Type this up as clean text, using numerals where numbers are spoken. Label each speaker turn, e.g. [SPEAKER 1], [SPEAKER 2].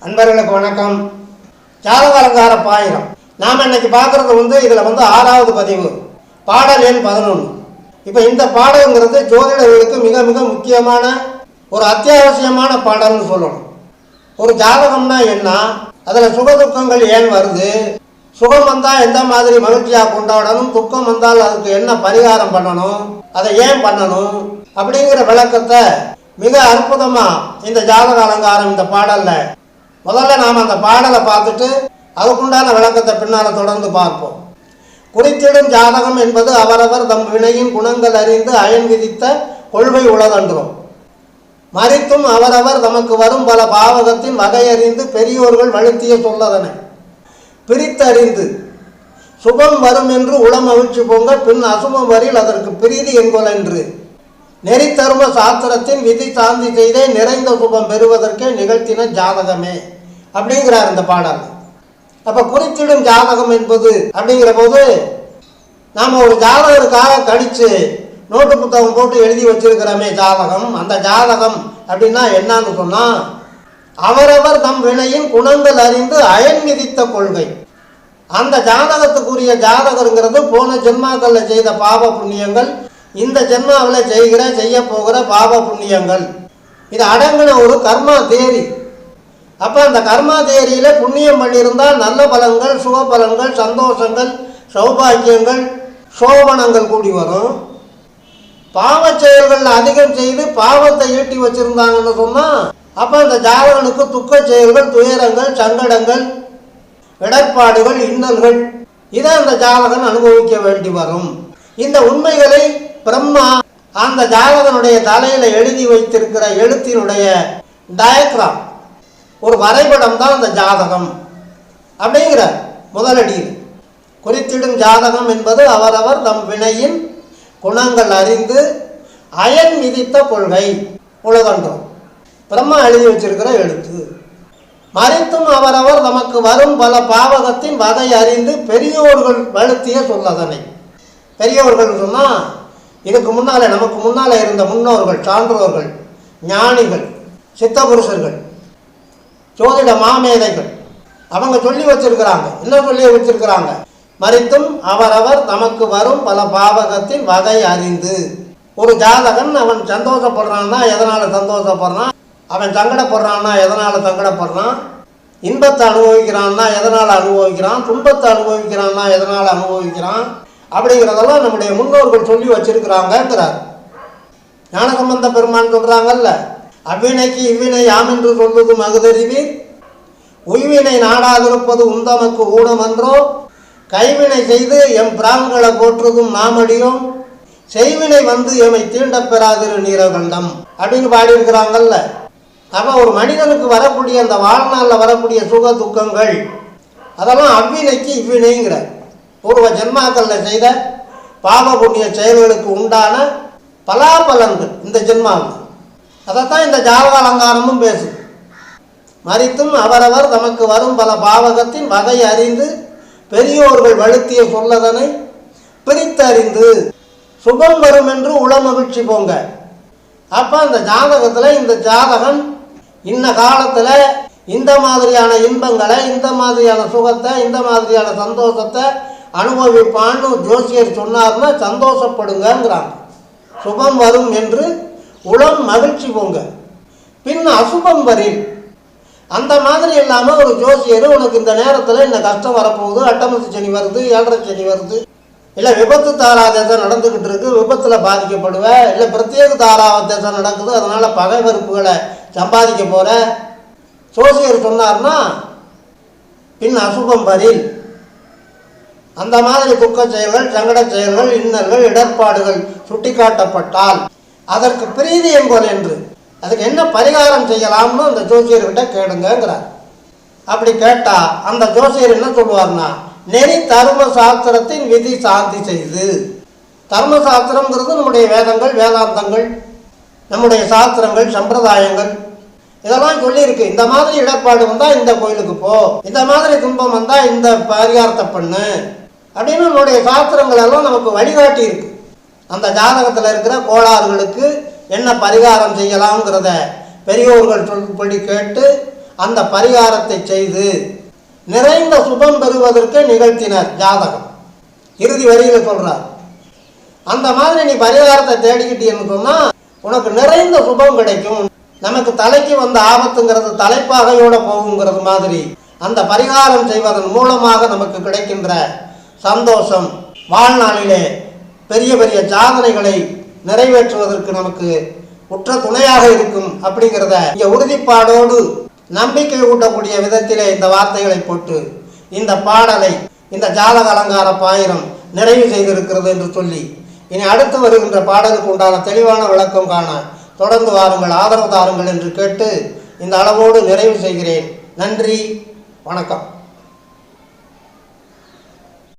[SPEAKER 1] அன்பர்களுக்கு வணக்கம். ஜாதக அலங்கார பாயிரம் நாம் இன்னைக்கு பார்க்குறது இதில் 6வது பதிவு, பாடல் எண் 11. இப்போ இந்த பாடல்ங்கிறது ஜோதிடர்களுக்கு மிக மிக முக்கியமான ஒரு அத்தியாவசியமான பாடல்னு சொல்லணும். ஒரு ஜாதகம்னா என்ன, அதில் சுகதுக்கங்கள் ஏன் வருது, சுகம் வந்தால் எந்த மாதிரி மகிழ்ச்சியாக கொண்டாடணும், துக்கம் வந்தால் அதுக்கு என்ன பரிகாரம் பண்ணணும், அதை ஏன் பண்ணணும் அப்படிங்கிற விளக்கத்தை மிக அற்புதமாக இந்த ஜாதக அலங்காரம் இந்த பாடலில் முதல்ல நாம் அந்த பாடலை பார்த்துட்டு அதுக்குண்டான விளக்கத்தை பின்னால் தொடர்ந்து பார்ப்போம். குறித்திடும் ஜாதகம் என்பது அவரவர் தம் வினையின் குணங்கள் அறிந்து அயன் விதித்த கொள்கை உளதன்றோம். மறித்தும் அவரவர் தமக்கு வரும் பல பாவகத்தின் வகையறிந்து பெரியோர்கள் வழுத்திய சொல்லதனை பிரித்தறிந்து சுபம் வரும் என்று உளமகிழ்ச்சி பொங்க பின் அசுபம் வரில் அதற்கு பிரீதி என்கொல் என்று நெறித்தரும சாஸ்திரத்தின் விதி சாந்தி செய்தே நிறைந்த சுபம் பெறுவதற்கே நிகழ்த்தின ஜாதகமே அப்படிங்கிறார் இந்த பாடல். அப்போ குறித்திடும் ஜாதகம் என்பது அப்படிங்கிற போது நாம் ஒரு ஜாதகருக்காக கடித்து நோட்டு புத்தகம் போட்டு எழுதி வச்சிருக்கிறோமே ஜாதகம், அந்த ஜாதகம் அப்படின்னா என்னன்னு சொன்னால் அவரவர் தம் வினையின் குணங்கள் அறிந்து அயன் விதித்த கொள்கை. அந்த ஜாதகத்துக்குரிய ஜாதகருங்கிறது போன ஜென்மாக்களில் செய்த பாவ புண்ணியங்கள், இந்த ஜென்மாவில் செய்ய போகிற பாவ புண்ணியங்கள், இது அடங்கின ஒரு கர்மா தேரி. அப்போ அந்த கர்மா தேரியில் புண்ணியம் பண்ணியிருந்தால் நல்ல பலன்கள், சுக பலன்கள், சந்தோஷங்கள், சௌபாக்கியங்கள், சோபனங்கள் கூடி வரும். பாவ செயல்கள் அதிகம் செய்து பாவத்தை ஈட்டி வச்சிருந்தாங்கன்னு சொன்னால் அப்போ அந்த ஜாதகனுக்கு துக்க செயல்கள், துயரங்கள், சங்கடங்கள், இடர்பாடுகள், இன்னல்கள் இதை அந்த ஜாதகன் அனுபவிக்க வேண்டி வரும். இந்த உண்மைகளை பிரம்மா அந்த ஜாதகனுடைய தலையில் எழுதி வைத்திருக்கிற எழுத்தினுடைய டயக்ராம், ஒரு வரைபடம் தான் அந்த ஜாதகம் அப்படிங்கிற முதலடியில். குறித்திடும் ஜாதகம் என்பது அவரவர் தம் வினையின் குணங்கள் அறிந்து அயன் விதித்த கொள்கை உலகன்றோம். பிரம்மா எழுதி வச்சிருக்கிற எழுத்து. மறித்தும் அவரவர் நமக்கு வரும் பல பாவகத்தின் வகை அறிந்து பெரியோர்கள் வழுத்திய சொல்லதனை. பெரியோர்கள் சொன்னால் இதுக்கு முன்னால் நமக்கு முன்னால் இருந்த முன்னோர்கள், சான்றோர்கள், ஞானிகள், சித்தபுருஷர்கள், ஜோதிட மாமேதைகள், அவங்க சொல்லி வச்சிருக்கிறாங்க. என்ன சொல்லி வச்சிருக்கிறாங்க? மறித்தும் அவரவர் நமக்கு வரும் பல பாவகத்தின் வகை அறிந்து. ஒரு ஜாதகன் அவன் சந்தோஷப்படுறான்னா எதனால் சந்தோஷப்படுறான், அவன் சங்கடப்படுறான்னா எதனால் சங்கடப்படுறான், இன்பத்தை அனுபவிக்கிறான்னா எதனால் அனுபவிக்கிறான், துன்பத்தை அனுபவிக்கிறான்னா எதனால் அனுபவிக்கிறான் அப்படிங்கிறதெல்லாம் நம்முடைய முன்னோர்கள் சொல்லி வச்சிருக்கிறாங்கிறார். ஞானசம்பந்த பெருமான் சொல்கிறாங்கல்ல, அவ்வினைக்கு இவ்வினை யாம் என்று சொல்வது மகுதறிவீர், உய்வினை நாடாதிருப்பது உந்தமக்கு ஊனமன்றோ, கைவினை செய்து எம் பிரான்களை போற்றுதும் நாமடியோம், செய்வினை வந்து எமை தீண்டப் பெறாதிரு நீரகண்டம் அப்படின்னு பாடியிருக்கிறாங்கல்ல. அப்போ ஒரு மனிதனுக்கு வரக்கூடிய அந்த வாழ்நாளில் வரக்கூடிய சுக துக்கங்கள் அதெல்லாம் அவ்வினைக்கு இவ்வினைங்கிற பூர்வ ஜென்மாக்களில் செய்த பாவ புண்ணிய செயல்களுக்கு உண்டான பலாபலன்கள் இந்த ஜென்மாவில். அதைத்தான் இந்த ஜாதக அலங்காரமும் பேசுது. மறித்தும் அவரவர் தமக்கு வரும் பல பாவகத்தின் வகை அறிந்து பெரியோர்கள் வழுத்திய சொல்லதனை பிரித்தறிந்து சுகம் வரும் என்று உளமகிழ்ச்சி போங்க. அப்போ அந்த ஜாதகத்தில் இந்த ஜாதகன் இன்ன காலத்தில் இந்த மாதிரியான இன்பங்களை, இந்த மாதிரியான சுகத்தை, இந்த மாதிரியான சந்தோஷத்தை அனுபவிப்பான்னு ஜோசியர் சொன்னார்னா சந்தோஷப்படுங்கிறாங்க. சுபம் வரும் என்று உளம் மகிழ்ச்சி போங்க, பின் அசுபம் வரில். அந்த மாதிரி இல்லாமல் ஒரு ஜோசியர் உனக்கு இந்த நேரத்தில் இந்த கஷ்டம் வரப்போகுது, அட்டமத்து சனி வருது, ஏழரை சனி வருது, இல்லை விபத்து தாராதேசம் நடந்துக்கிட்டு இருக்கு, விபத்தில் பாதிக்கப்படுவ, இல்லை பிரத்யேக தாராதேசம் நடக்குது, அதனால் பகை வெறுப்புகளை சம்பாதிக்க போகிற ஜோசியர் சொன்னார்னா பின் அசுபம் வரில். அந்த மாதிரி துக்க செயல்கள், சங்கட செயல்கள், இன்னல்கள், இடர்பாடுகள் சுட்டி காட்டப்பட்டால் அதற்கு பிரீதி என்கொல் என்று, அதுக்கு என்ன பரிகாரம் செய்யலாம்னு அந்த ஜோசியர்கிட்ட கேளுங்கிறார். அப்படி கேட்டால் அந்த ஜோசியர் என்ன சொல்லுவார்னா, நெறி தர்ம சாஸ்திரத்தின் விதி சாந்தி செய்து. தர்மசாஸ்திரங்கிறது நம்முடைய வேதங்கள், வேதாந்தங்கள், நம்முடைய சாஸ்திரங்கள், சம்பிரதாயங்கள் இதெல்லாம் சொல்லியிருக்கு. இந்த மாதிரி இடர்பாடு வந்தால் இந்த கோயிலுக்கு போ, இந்த மாதிரி துன்பம் வந்தால் இந்த பரிகாரத்தை பண்ணு அப்படின்னு நம்முடைய சாஸ்திரங்கள் எல்லாம் நமக்கு வழிகாட்டி இருக்கு. அந்த ஜாதகத்தில் இருக்கிற கோளாறுகளுக்கு என்ன பரிகாரம் செய்யலாம்ங்கிறத பெரியோர்கள் சொல்படி கேட்டு அந்த பரிகாரத்தை செய்து நிறைந்த சுபம் பெறுவதற்கு நிகழ்த்தினர் ஜாதகம். இறுதி வரியில் சொல்றார், அந்த மாதிரி நீ பரிகாரத்தை தேடிக்கிட்டீன்னு சொன்னா உனக்கு நிறைந்த சுபம் கிடைக்கும். நமக்கு தலைக்கு வந்த ஆபத்துங்கிறது தலைப்பாகையோட போகுங்கிறது மாதிரி அந்த பரிகாரம் செய்வதன் மூலமாக நமக்கு கிடைக்கின்ற சந்தோஷம் வாழ்நாளிலே பெரிய பெரிய சாதனைகளை நிறைவேற்றுவதற்கு நமக்கு உற்ற துணையாக இருக்கும் அப்படிங்கிறத இங்கே உறுதிப்பாடோடு நம்பிக்கை ஊட்டக்கூடிய விதத்திலே இந்த வார்த்தைகளை போட்டு இந்த பாடலை இந்த ஜாதக அலங்கார பாயிரம் நிறைவு செய்திருக்கிறது என்று சொல்லி இனி அடுத்து வருகின்ற பாடலுக்கு உண்டான தெளிவான விளக்கம் காண தொடர்ந்து வாருங்கள், ஆதரவு தாருங்கள் என்று கேட்டு இந்த அளவோடு நிறைவு செய்கிறேன். நன்றி, வணக்கம்.